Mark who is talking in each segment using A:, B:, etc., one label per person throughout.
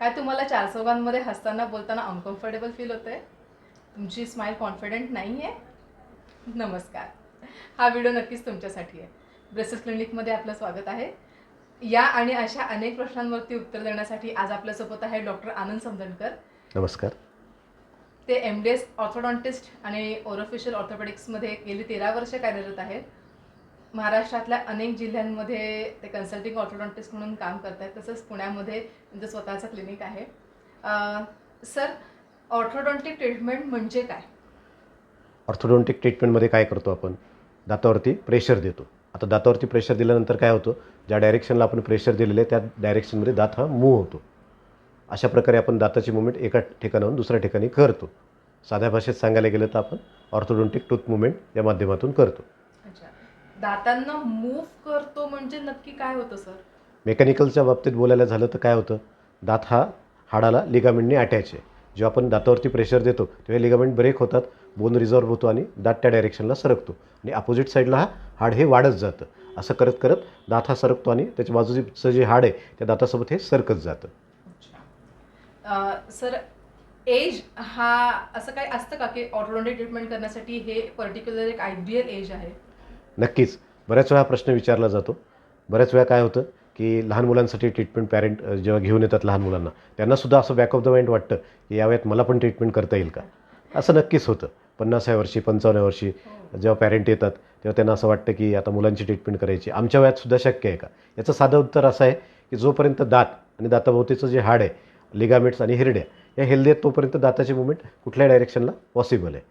A: काय तुम्हाला चार चौघांमध्ये हसताना बोलताना अनकम्फर्टेबल फील होतंय? तुमची स्माईल कॉन्फिडंट नाही आहे? नमस्कार. हा व्हिडिओ नक्कीच तुमच्यासाठी आहे. ब्रेसेस क्लिनिकमध्ये आपलं स्वागत आहे. या आणि अशा अनेक प्रश्नांवरती उत्तर देण्यासाठी आज आपल्यासोबत आहे डॉक्टर आनंद समदणकर.
B: नमस्कार.
A: ते MDS ऑर्थोडॉन्टिस्ट आणि ओरोफेशियल ऑर्थोपेडिक्समध्ये गेली 13 वर्ष कार्यरत आहेत. महाराष्ट्रातल्या अनेक जिल्ह्यांमध्ये ते कन्सल्टिंग ऑर्थोडॉन्टिस्ट म्हणून काम करत आहेत. तसंच पुण्यामध्ये त्यांचं स्वतःचं क्लिनिक आहे. सर, ऑर्थोडॉन्टिक ट्रीटमेंट म्हणजे काय?
B: ऑर्थोडोंटिक ट्रीटमेंटमध्ये काय करतो आपण? दातावरती प्रेशर देतो. आता दातावरती प्रेशर दिल्यानंतर काय होतं, ज्या डायरेक्शनला आपण प्रेशर दिलेलं आहे त्या डायरेक्शनमध्ये दात हा मूव्ह होतो. अशा प्रकारे आपण दाताची मुवमेंट एका ठिकाणाहून दुसऱ्या ठिकाणी करतो. साध्या भाषेत सांगायला गेलं तर आपण ऑर्थोडोंटिक टूथ मुवमेंट या माध्यमातून करतो.
A: अच्छा, दातांना मूव्ह करतो म्हणजे नक्की काय होतं सर?
B: मेकॅनिकलच्या बाबतीत बोलायला झालं तर काय होतं, दात हा हाडाला लिगामेंटने अटॅच आहे. जेव्हा आपण दातावरती प्रेशर देतो तेव्हा लिगामेंट ब्रेक होतात, बोन रिझॉल्व्ह होतो आणि दात त्या डायरेक्शनला सरकतो आणि अपोजिट साईडला हा हाड हे वाढत जातं. असं करत करत दात हा सरकतो आणि त्याच्या बाजूचं जे हाड आहे त्या दातासोबत हे सरकत जातं.
A: अच्छा. सर, एज हा असं काही असतं का की ऑर्थोडॉन्टिक ट्रीटमेंट करण्यासाठी हे पर्टिक्युलर एक आयडियल एज आहे?
B: नक्कीच. बऱ्याच वेळा प्रश्न विचारला जातो. बऱ्याच वेळा काय होतं की लहान मुलांसाठी ट्रीटमेंट पॅरेंट जेव्हा घेऊन येतात लहान मुलांना, त्यांनासुद्धा असं बॅक ऑफ द माइंड वाटतं की या वयात मला पण ट्रीटमेंट करता येईल का? असं नक्कीच होतं. 50व्या वर्षी 55व्या वर्षी जेव्हा पॅरेंट येतात तेव्हा त्यांना असं वाटतं की आता मुलांची ट्रीटमेंट करायची, आमच्या वयातसुद्धा शक्य आहे का? याचं साधं उत्तर असं आहे की जोपर्यंत दात आणि दाताभोवतीचं जे हाड आहे, लिगामेंट्स आणि हिरड्या या हेल्दी आहेत तोपर्यंत दाताची मुवमेंट कुठल्या डायरेक्शनला पॉसिबल आहे.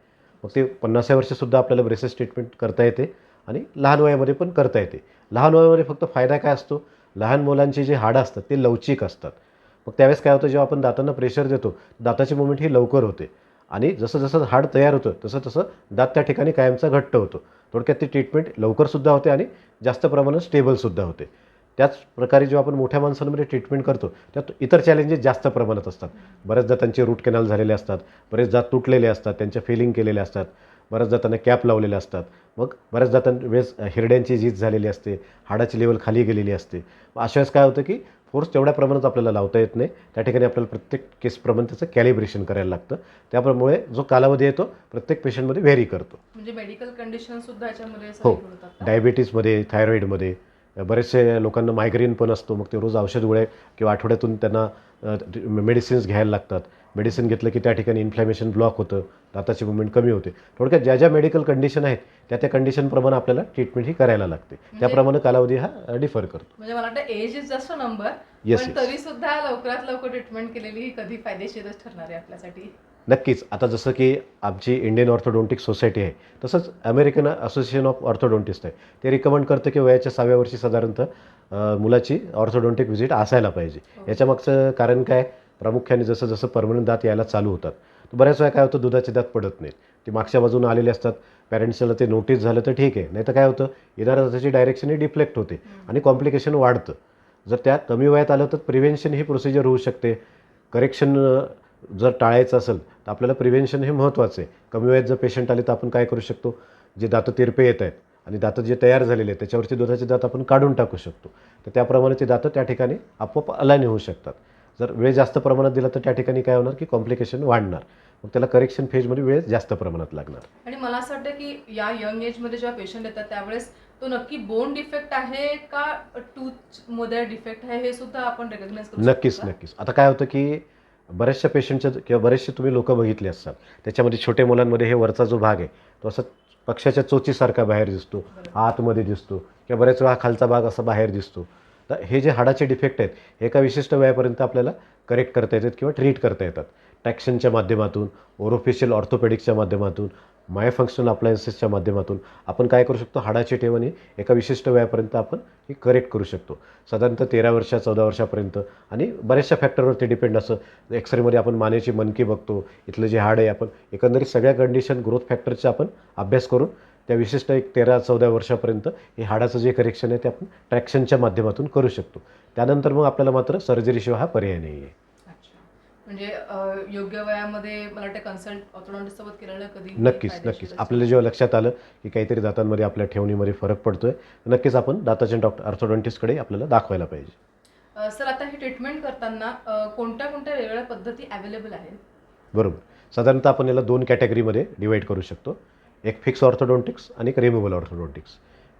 B: मग ते 50व्या वर्षीसुद्धा आपल्याला ब्रेसेस ट्रीटमेंट करता येते आणि लहान वयामध्ये पण करता येते. लहान वयामध्ये फक्त फायदा काय असतो, लहान मुलांची जी हाडं असतात ते लवचिक असतात. मग त्यावेळेस काय होतं, जेव्हा आपण दातांना प्रेशर देतो दाताची मुवमेंट ही लवकर होते आणि जसं जसं हाड तयार होतं तसं तसं दात त्या ठिकाणी कायमचा घट्ट होतो. थोडक्यात ती ट्रीटमेंट लवकरसुद्धा होते आणि जास्त प्रमाणात स्टेबलसुद्धा होते. त्याच प्रकारे जेव्हा आपण मोठ्या माणसांमध्ये ट्रीटमेंट करतो त्यात इतर चॅलेंजेस जास्त प्रमाणात असतात. बऱ्याचदा त्यांचे रूट कॅनल झालेले असतात, बरेच दात तुटलेले असतात, त्यांच्या फिलिंग केलेले असतात, बऱ्याचदा त्यांना कॅप लावलेले असतात. मग बऱ्याचदा वेळेस हिरड्यांची झीज झालेली असते, हाडाची लेवल खाली गेलेली असते. मग अशा वेळेस काय होतं की फोर्स तेवढ्या प्रमाणात आपल्याला लावता येत नाही. त्या ठिकाणी आपल्याला प्रत्येक केसप्रमाणे त्याचं कॅलिब्रेशन करायला लागतं. त्यामुळे जो कालावधी आहे तो प्रत्येक पेशंटमध्ये व्हेरी करतो.
A: म्हणजे मेडिकल कंडिशन सुद्धा याच्यामध्ये
B: हो,
A: include होतात का?
B: डायबिटीजमध्ये, थायरॉईडमध्ये बरेचसे लोकांना मायग्रेन पण असतो. मग ते रोज औषध गोळ्या किंवा आठवड्यातून त्यांना मेडिसिन्स घ्यायला लागतात. मेडिसिन घेतलं की त्या ठिकाणी इन्फ्लॅमेशन ब्लॉक होतं, दाताची मुवमेंट कमी होते. थोडक्यात ज्या ज्या मेडिकल कंडिशन आहेत त्या त्या कंडिशनप्रमाणे आपल्याला ट्रीटमेंट ही करायला लागते. त्याप्रमाणे कालावधी हा डिफर करतो.
A: म्हणजे मला वाटतं age is just a number,
B: yes,
A: पण
B: येस.
A: तरी सुद्धा लवकरात लवकर ट्रीटमेंट केलेली ही कधी फायदेशीरच ठरणार आहे आपल्यासाठी.
B: नक्कीच. आता जसं की आमची इंडियन ऑर्थोडोंटिक सोसायटी आहे, तसंच अमेरिकन असोसिएशन ऑफ ऑर्थोडोंटिस्ट आहे. ते रिकमेंड करतं की वयाच्या 6व्या वर्षी साधारणतः मुलाची ऑर्थोडोंटिक व्हिजिट असायला पाहिजे. याच्यामागचं कारण काय? प्रामुख्याने जसं जसं परमनंट दात यायला चालू होतात, तर बऱ्याच वेळा काय होतं, दुधाचे दात पडत नाहीत. ते मागच्या बाजूने आलेले असतात. पॅरेंट्सला ते नोटीस झालं तर ठीक आहे, नाही तर काय होतं, येणाऱ्या दाताची डायरेक्शन ही डिफ्लेक्ट होते आणि कॉम्प्लिकेशन वाढतं. जर त्या कमी वयात आलं तर प्रिव्हेन्शन ही प्रोसिजर होऊ शकते. करेक्शन जर टाळायचं असेल तर आपल्याला प्रिव्हेन्शन हे महत्त्वाचं आहे. कमी वयात जर पेशंट आले तर आपण काय करू शकतो, जे दातं तिरपे येत आहेत आणि दातं जे तयार झालेले आहेत त्याच्यावरची दुधाचे दात आपण काढून टाकू शकतो. तर त्याप्रमाणे ते दातं त्या ठिकाणी आपोआप अलाईन होऊ शकतात. जर वेळ जास्त प्रमाणात दिला तर त्या ठिकाणी काय होणार की कॉम्प्लिकेशन वाढणार. मग त्याला करेक्शन फेजमध्ये वेळ जास्त प्रमाणात लागणार.
A: आणि मला असं वाटतं की या यंग एजमध्ये जेव्हा पेशंट येतात त्यावेळेस तो नक्की बोन डिफेक्ट आहे का टूथ मध्ये डिफेक्ट आहे हे सुद्धा आपण रेकग्नाइज करू शकतो
B: नक्कीच,
A: का?
B: नक्कीच. आता काय होतं की बऱ्याचशा पेशंटच्या किंवा बरेचसे तुम्ही लोकं बघितले असतात, त्याच्यामध्ये छोट्या मुलांमध्ये हे वरचा जो भाग आहे तो असा पक्ष्याच्या चोचीसारखा बाहेर दिसतो, आतमध्ये दिसतो किंवा बऱ्याच वेळा खालचा भाग असा बाहेर दिसतो. तर हे जे हाडाचे डिफेक्ट आहेत हे एका विशिष्ट वयापर्यंत आपल्याला करेक्ट करता येतात किंवा ट्रीट करता येतात. ट्रॅक्शनच्या माध्यमातून, ओरोफेशियल ऑर्थोपेडिक्सच्या माध्यमातून, मायोफंक्शनल अप्लायन्सेसच्या माध्यमातून आपण काय करू शकतो, हाडाची ठेवणी एका विशिष्ट वयापर्यंत आपण ही करेक्ट करू शकतो. साधारणतः 13 वर्षा 14 वर्षापर्यंत. आणि बऱ्याचशा फॅक्टरवरती डिपेंड असं एक्सरेमध्ये आपण मानेची मणकी बघतो, इथलं जे हाड आहे आपण एकंदरीत सगळ्या कंडिशन ग्रोथ फॅक्टरचा आपण अभ्यास करून त्या विशिष्ट एक 13-14 वर्षापर्यंत हे हाडाचं जे करेक्शन आहे ते आपण ट्रॅक्शनच्या माध्यमातून करू शकतो. त्यानंतर मग आपल्याला मात्र सर्जरीशिवाय हा पर्याय नाही आहे.
A: अच्छा, म्हणजे योग्य वयामध्ये मला वाटतं कन्सल्ट ऑर्थोडॉन्टिस्ट सोबत केलेलं कधी
B: नक्कीच, नक्कीच. आपल्याला जेव्हा लक्षात आलं की काहीतरी दातांमध्ये आपल्या ठेवणीमध्ये फरक पडतोय, नक्कीच आपण दाताच्या ऑर्थोडॉन्टिस्टकडे आपल्याला दाखवायला पाहिजे.
A: सर आता ही ट्रीटमेंट करताना कोणत्या कोणत्या वेगवेगळ्या पद्धती अवेलेबल आहेत?
B: बरोबर. साधारणतः आपण याला 2 कॅटेगरीमध्ये डिवाईड करू शकतो. एक फिक्स ऑर्थोडोंटिक्स आणि एक रिमुव्हल ऑर्थोडोंटिक्स.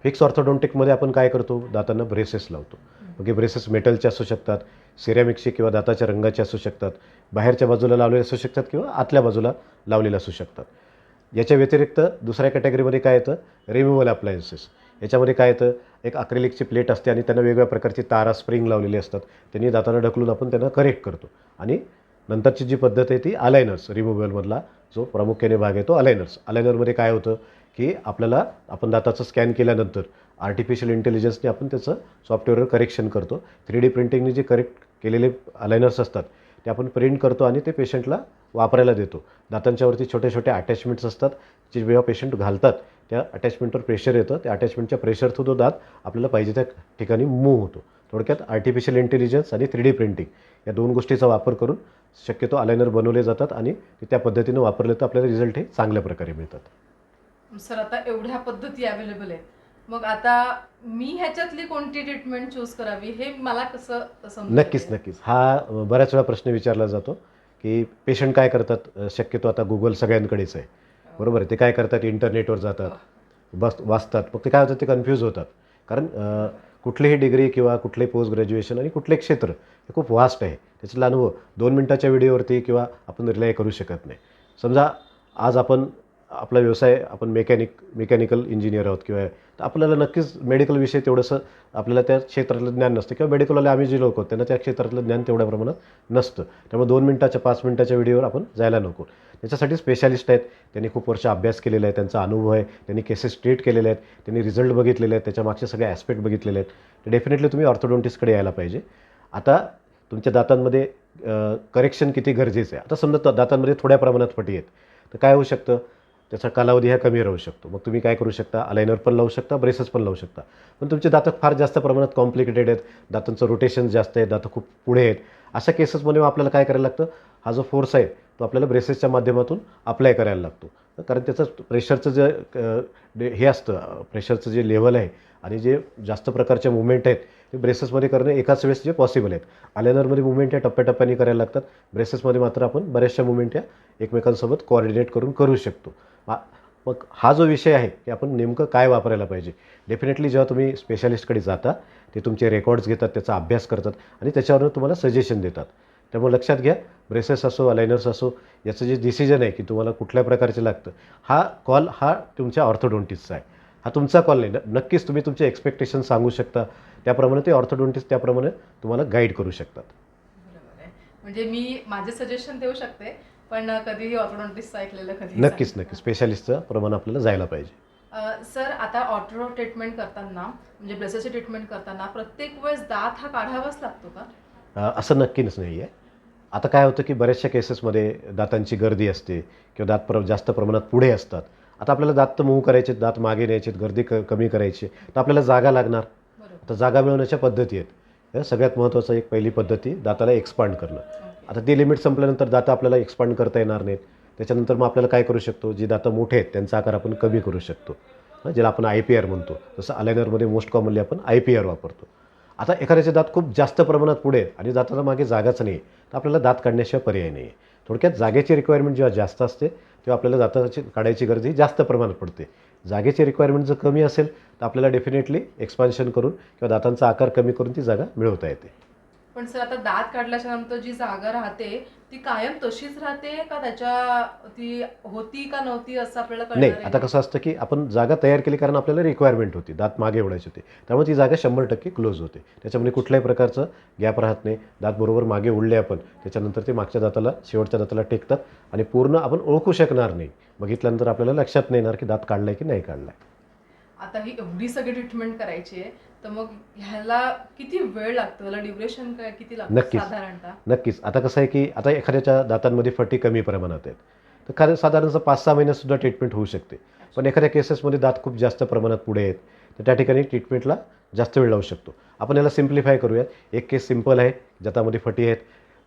B: फिक्स ऑर्थोडोंटिकमध्ये आपण काय करतो, दातांना ब्रेसेस लावतो. मग हे ब्रेसेस मेटलचे असू शकतात, सिरॅमिकचे किंवा दाताच्या रंगाचे असू शकतात, बाहेरच्या बाजूला लावलेले असू शकतात किंवा आतल्या बाजूला लावलेले असू शकतात. याच्या व्यतिरिक्त दुसऱ्या कॅटेगरीमध्ये काय येतं, रिमुव्हल अप्लायन्सेस. याच्यामध्ये काय येतं, एक अक्रेलिकची प्लेट असते आणि त्यांना वेगवेगळ्या प्रकारची तारा स्प्रिंग लावलेली असतात. त्यांनी दातांना ढकलून आपण त्यांना करेक्ट करतो. आणि नंतरची जी पद्धत आहे ती अलायनर्स, रिमुव्हलमधला जो प्रामुख्याने भाग आहे तो अलायनर्स. अलायनरमध्ये काय होतं की आपल्याला आपण दाताचं स्कॅन केल्यानंतर आर्टिफिशियल इंटेलिजन्सने आपण त्याचं सॉफ्टवेअरवर करेक्शन करतो. 3D प्रिंटिंगने जे करेक्ट केलेले अलायनर्स असतात ते आपण प्रिंट करतो आणि ते पेशंटला वापरायला देतो. दातांच्यावरती छोटे छोटे अटॅचमेंट्स असतात, जे जेव्हा पेशंट घालतात त्या अटॅचमेंटवर प्रेशर येतं. त्या अटॅचमेंटच्या प्रेशर थ्रू तो दात आपल्याला पाहिजे त्या ठिकाणी मूव्ह होतो. थोडक्यात आर्टिफिशियल इंटेलिजन्स आणि 3D प्रिंटिंग या 2 गोष्टीचा वापर करून शक्यतो अलायनर बनवले जातात आणि ते त्या पद्धतीनं वापरले तर आपल्याला रिझल्ट हे चांगल्या प्रकारे मिळतात.
A: सर आता एवढ्या पद्धती अवेलेबल आहेत. मग आता मी ह्याच्यातली कोणती ट्रीटमेंट चूज करावी हे मला कसं समजेल?
B: नक्कीच. हा बऱ्याच वेळा प्रश्न विचारला जातो की पेशंट काय करतात, शक्यतो आता Google सगळ्यांकडेच आहे. बरोबर आहे. ते काय करतात, इंटरनेटवर जातात, वाचतात. मग ते काय होतं, ते कन्फ्यूज होतात. कारण कुठलीही डिग्री किंवा कुठलंही पोस्ट ग्रॅज्युएशन आणि कुठलंही क्षेत्र हे खूप वास्ट आहे. त्याच्यातला अनुभव 2 मिनिटाच्या व्हिडिओवरती किंवा आपण रिलाय करू शकत नाही. समजा आज आपण आपला व्यवसाय, आपण मेकॅनिकल इंजिनियर आहोत किंवा तर आपल्याला नक्कीच मेडिकल विषय तेवढंसं आपल्याला त्या क्षेत्रातलं ज्ञान नसतं किंवा मेडिकलवाले आम्ही जे लोक आहोत त्यांना त्या क्षेत्रातलं ज्ञान तेवढ्या प्रमाणात नसतं. त्यामुळे 2 मिनिटाच्या 5 मिनिटाच्या व्हिडिओवर आपण जायला नको. त्याच्यासाठी स्पेशालिस्ट आहेत, त्यांनी खूप वर्ष अभ्यास केलेला आहे, त्यांचा अनुभव आहे, त्यांनी केसेस ट्रीट केलेले आहेत, त्यांनी रिझल्ट बघितलेले आहेत, त्याच्या मागचे सगळे ॲस्पेक्ट बघितलेले आहेत. तर डेफिनेटली तुम्ही ऑर्थोडोंटिस्टकडे यायला पाहिजे. आता तुमच्या दातांमध्ये करेक्शन किती गरजेचं आहे. आता समजा दातांमध्ये थोड्या प्रमाणात फटी आहेत, तर काय होऊ शकतं, त्याचा कालावधी हा कमी राहू शकतो. मग तुम्ही काय करू शकता, अलायनर पण लावू शकता, ब्रेसेस पण लावू शकता. पण तुमचे दात फार जास्त प्रमाणात कॉम्प्लिकेटेड आहेत, दातांचं रोटेशन जास्त आहे, दात खूप पुढे आहेत, अशा केसेसमध्ये आपल्याला काय करायला लागतं, हा जो फोर्स आहे तो आपल्याला ब्रेसेसच्या माध्यमातून अप्लाय करायला लागतो. कारण त्याचं प्रेशरचं जे हे असतं, प्रेशरचं जे लेवल आहे आणि जे जास्त प्रकारचे मुवमेंट आहेत ते ब्रेसेसमध्ये करणं एकाच वेळेस जे पॉसिबल आहेत. अलायनरमध्ये मुवमेंट या टप्प्याटप्प्याने करायला लागतात. ब्रेसेसमध्ये मात्र आपण बऱ्याचशा मुवमेंट या एकमेकांसोबत कोऑर्डिनेट करू शकतो. मग हा जो विषय आहे की आपण नेमकं काय वापरायला पाहिजे, डेफिनेटली जेव्हा तुम्ही स्पेशालिस्टकडे जाता ते तुमचे रेकॉर्ड्स घेतात, त्याचा अभ्यास करतात आणि त्याच्यावरून तुम्हाला सजेशन देतात. त्यामुळे लक्षात घ्या, ब्रेसेस असो, अलायनर्स असो, याचं जे डिसिजन आहे की तुम्हाला कुठल्या प्रकारचे लागतं, हा कॉल हा तुमच्या ऑर्थोडोंटिस्टचा आहे. हा तुमचा कॉल नाही. नक्कीच तुम्ही तुमचे एक्सपेक्टेशन सांगू शकता, त्याप्रमाणे ते ऑर्थोडोंटिस्ट त्याप्रमाणे तुम्हाला गाईड करू शकतात.
A: बरोबर आहे. म्हणजे मी माझे सजेशन देऊ शकते, पण कधीही ऑर्थोडॉन्टिस्टचं ऐकलेलं कधी
B: नक्कीच स्पेशालिस्टचं प्रमाण आपल्याला जायला पाहिजे.
A: सर आता ऑर्थो ट्रीटमेंट करताना म्हणजे ब्रेसेसची ट्रीटमेंट करताना प्रत्येक वेळेस दात हा काढावाच लागतो का?
B: असं नक्कीच नाही आहे. आता काय होतं की बऱ्याचशा केसेसमध्ये दातांची गर्दी असते किंवा जास्त प्रमाणात पुढे असतात. आता आपल्याला दात तर मूव्ह करायचे, दात मागे न्यायचे, गर्दी कमी करायची, तर आपल्याला जागा लागणार.
A: बरोबर.
B: तर जागा मिळवण्याच्या पद्धती आहेत. सगळ्यात महत्त्वाचं एक पहिली पद्धती दाताला एक्सपांड करणं.
A: ओके.
B: आता ती लिमिट संपल्यानंतर दाता आपल्याला एक्सपांड करता येणार नाहीत. त्याच्यानंतर मग आपल्याला काय करू शकतो, जी दातं मोठे आहेत त्यांचा आकार आपण कमी करू शकतो, ज्याला आपण IPR म्हणतो. जसं अलायनरमध्ये मोस्ट कॉमनली आपण IPR वापरतो. आता एखाद्याचे दात खूप जास्त प्रमाणात पुढे आहे आणि दाताला मागे जागाच नाही, तर आपल्याला दात काढण्याशिवाय पर्याय नाही आहे. थोडक्यात जागेची रिक्वायरमेंट जेव्हा जास्त असते तेव्हा आपल्याला दाताची काढायची गरज ही जास्त प्रमाणात पडते. जागेची रिक्वायरमेंट जर कमी असेल तर आपल्याला डेफिनेटली एक्सपान्शन करून किंवा दातांचा आकार कमी करून ती जागा मिळवता येते.
A: पण सर आता दात काढल्याच्या नंतर जी जागा राहते ती कायम तशीच राहते का त्याच्या ती होती का नव्हती असं आपल्याला
B: नाही,
A: कळणार
B: आता कसं असतं की आपण जागा तयार केली कारण आपल्याला रिक्वायरमेंट होती, दात मागे ओढायची होती, त्यामुळे ती जागा 100% क्लोज होते. त्याच्यामध्ये कुठल्याही प्रकारचं गॅप राहत नाही. दात बरोबर मागे ओढले आपण, त्याच्यानंतर ते मागच्या दाताला शेवटच्या दाताला टेकतात आणि पूर्ण आपण ओळखू शकणार नाही. बघितल्यानंतर आपल्याला लक्षात नाही येणार की दात काढलाय की नाही काढलाय.
A: आता ही एवढी सगळी ट्रीटमेंट करायची आहे तर मग ह्याला किती वेळ लागतो, ह्याला ड्युरेशन काय किती लागतं
B: नक्कीच.
A: साधारणतः?
B: नक्कीच. आता कसं आहे की आता एखाद्याच्या दातांमध्ये फटी कमी प्रमाणात आहेत, तर साधारणतः 5-6 महिन्यातसुद्धा ट्रीटमेंट होऊ शकते. पण एखाद्या केसेसमध्ये दात खूप जास्त प्रमाणात पुढे आहेत, तर त्या ठिकाणी ट्रीटमेंटला जास्त वेळ लागू शकतो. आपण याला सिम्प्लिफाय करूयात. एक केस सिम्पल आहे, दातामध्ये फटी आहेत,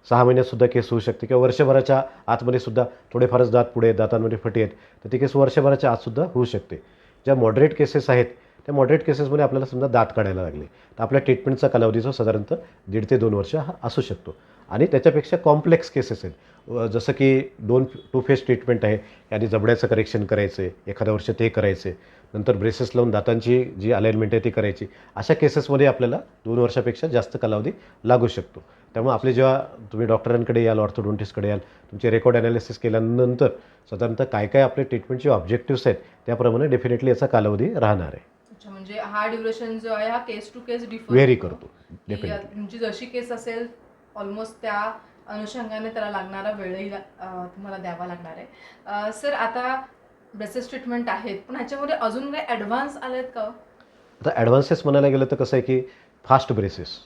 B: 6 महिन्यातसुद्धा केस होऊ शकते किंवा वर्षभराच्या आतमध्ये सुद्धा थोडेफारच दात पुढे आहेत, दातांमध्ये फटी आहेत, तर ती केस वर्षभराच्या आतसुद्धा होऊ शकते. ज्या मॉडरेट केसेस आहेत त्या मॉडरेट केसेसमध्ये आपल्याला समजा दात काढायला लागले तर आपल्या ट्रीटमेंटचा कालावधी जो साधारणतः 1.5 ते 2 वर्ष हा असू शकतो. आणि त्याच्यापेक्षा कॉम्प्लेक्स केसेस आहेत, जसं की 2 फेज ट्रीटमेंट आहे, याने जबड्याचं करेक्शन करायचं आहे, एखादं वर्ष ते करायचं आहे, नंतर ब्रेसेस लावून दातांची जी अलाइनमेंट आहे ती करायची. अशा केसेसमध्ये आपल्याला 2 वर्षापेक्षा जास्त कालावधी लागू शकतो. त्यामुळे आपले जेव्हा तुम्ही डॉक्टरांकडे याल, ऑर्थोडोंटिस्टकडे याल, तुमचे रेकॉर्ड ॲनालिसिस केल्यानंतर साधारणतः काय काय आपले ट्रीटमेंटचे ऑब्जेक्टिव्स आहेत त्याप्रमाणे डेफिनेटली याचा कालावधी राहणार आहे.
A: अच्छा, म्हणजे हा ड्युरेशन जो आहे हा केस टू केस डिफर
B: व्हेरी करतो डेफिनेटली.
A: तुमची जशी केस असेल ऑलमोस्ट त्या अनुषंगाने त्याला लागणारा वेळही तुम्हाला द्यावा लागणार आहे. सर, आता ब्रेसेस ट्रीटमेंट आहेत, पण ह्याच्यामध्ये अजून काही ॲडव्हान्स आलेत का?
B: आता ॲडव्हान्सेस म्हणायला गेलं तर कसं आहे की फास्ट ब्रेसेस.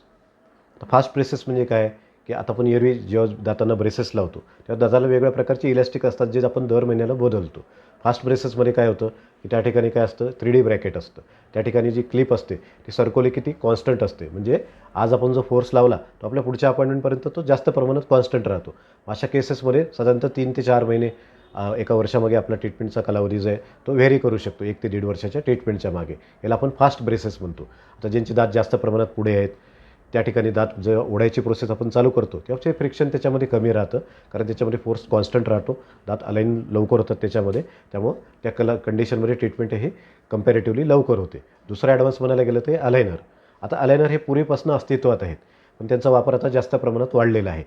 B: आता फास्ट ब्रेसेस म्हणजे काय, की आता आपण एरवी जेव्हा दातांना ब्रेसेस लावतो तेव्हा दाताला वेगळ्या प्रकारचे इलॅस्टिक असतात जे आपण दर महिन्याला बदलतो. फास्ट ब्रेसेसमध्ये काय होतं की त्या ठिकाणी काय असतं, 3D ब्रॅकेट असतं. त्या ठिकाणी जी क्लिप असते ती सरकवली की ती कॉन्स्टंट असते. म्हणजे आज आपण जो फोर्स लावला तो आपल्या पुढच्या अपॉइंटमेंटपर्यंत तो जास्त प्रमाणात कॉन्स्टंट राहतो. अशा केसेसमध्ये साधारणतः 3 ते 4 महिने एका वर्षामागे आपला ट्रीटमेंटचा कालावधी जो आहे तो व्हेरी करू शकतो 1 ते 1.5 वर्षाच्या ट्रीटमेंटच्या मागे. याला आपण फास्ट ब्रेसेस म्हणतो. आता ज्यांचे दात जास्त प्रमाणात पुढे आहेत त्या ठिकाणी दात जेव्हा ओढायची प्रोसेस आपण चालू करतो तेव्हा ते फ्रिक्शन त्याच्यामध्ये कमी राहतं, कारण त्याच्यामध्ये फोर्स कॉन्स्टंट राहतो, दात अलाईन लवकर होतात त्याच्यामध्ये. त्यामुळं त्या कंडिशनमध्ये ट्रीटमेंट ही कम्पॅरेटिव्हली लवकर होते. दुसरा ॲडव्हान्स म्हणायला गेलं तर अलायनर. आता अलायनर हे पूर्वीपासून अस्तित्वात आहेत, पण त्यांचा वापर आता जास्त प्रमाणात वाढलेला आहे.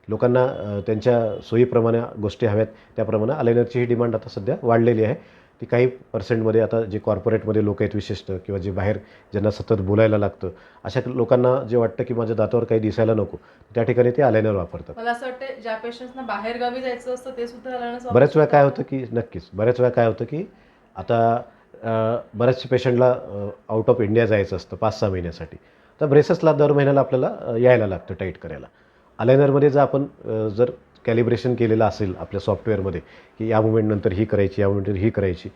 B: लोकांना त्यांच्या सोयीप्रमाणे गोष्टी हव्यात त्याप्रमाणे अलायनरची ही डिमांड आता सध्या वाढलेली आहे. ती काही पर्सेंटमध्ये आता जे कॉर्पोरेटमध्ये लोक आहेत विशेषतः, किंवा जे बाहेर ज्यांना सतत बोलायला लागतं अशा लोकांना जे वाटतं की माझ्या दातावर काही दिसायला नको, त्या ठिकाणी ते अलायनर वापरतात.
A: मला असं वाटतं ज्या पेशंट्सना बाहेर गावी जायचं असतं ते सुद्धा अलायनर
B: बऱ्याच वेळा काय होतं की बऱ्याच वेळा काय होतं की आता बऱ्याचशा पेशंटला आउट ऑफ इंडिया जायचं असतं 5-6 महिन्यासाठी, तर ब्रेसेसला दर महिन्याला आपल्याला यायला लागतं टाईट करायला. अलायनरमध्ये जर आपण जर कॅलिब्रेशन केलेलं असेल आपल्या सॉफ्टवेअरमध्ये की या मुवमेंटनंतर ही करायची, या मुवमेंटनंतर ही करायची,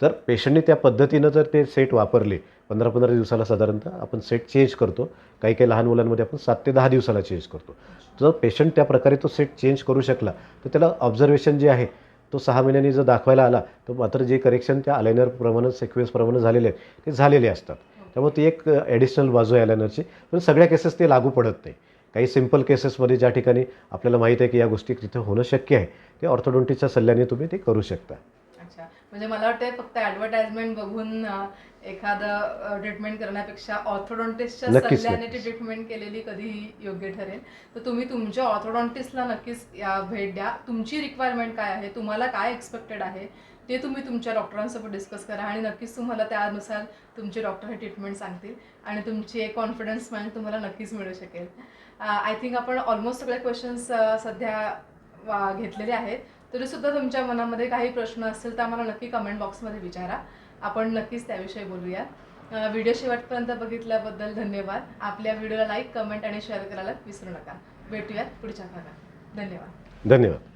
B: तर पेशंटने त्या पद्धतीनं जर ते सेट वापरले 15-15 दिवसाला साधारणतः आपण सेट चेंज करतो. काही काही लहान मुलांमध्ये आपण 7 ते 10 दिवसाला चेंज करतो. जर पेशंट त्या प्रकारे तो सेट चेंज करू शकला तर त्याला ऑब्झर्वेशन जे आहे तो 6 महिन्यांनी जर दाखवायला आला तर मात्र जे करेक्शन त्या अलायनरप्रमाणे सिक्वेन्सप्रमाणे झालेले आहेत ते झालेले असतात. त्यामुळे ती एक ॲडिशनल बाजू आहे अलायनरची. पण सगळ्या केसेस ते लागू पडत नाही. काही सिम्पल केसेसमध्ये ज्या ठिकाणी आपल्याला माहीत आहे की या गोष्टी तिथं होणं शक्य आहे ते ऑर्थोडोंटिस्टच्या सल्ल्याने तुम्ही ते करू शकता.
A: अच्छा, म्हणजे मला वाटतं फक्त ॲडव्हर्टाइजमेंट बघून एखादं ट्रीटमेंट करण्यापेक्षा ऑर्थोडॉन्टिस्टच्या
B: नक्कीच,
A: सल्ल्याने ती
B: नक्कीच.
A: ट्रीटमेंट केलेली कधीही योग्य ठरेल. तर तुम्ही तुमच्या ऑर्थोडॉन्टिस्टला नक्कीच या भेट द्या. तुमची रिक्वायरमेंट काय आहे, तुम्हाला काय एक्सपेक्टेड आहे ते तुम्ही तुमच्या डॉक्टरांसोबत डिस्कस करा आणि नक्कीच तुम्हाला त्यानुसार तुमचे डॉक्टर हे ट्रीटमेंट सांगतील आणि तुमची एक कॉन्फिडन्स माइंड तुम्हाला नक्कीच मिळू शकेल. आय थिंक आपण ऑलमोस्ट सगळे क्वेश्चन्स सध्या घेतलेले आहेत. तरीसुद्धा तुमच्या मनामध्ये काही प्रश्न असतील तर आम्हाला नक्की कमेंट बॉक्समध्ये विचारा. आपण नक्कीच त्याविषयी बोलूया. व्हिडिओ शेवटपर्यंत बघितल्याबद्दल धन्यवाद. आपल्या व्हिडिओला लाईक, कमेंट आणि शेअर करायला विसरू नका. भेटूयात पुढच्या भागात. धन्यवाद.
B: धन्यवाद.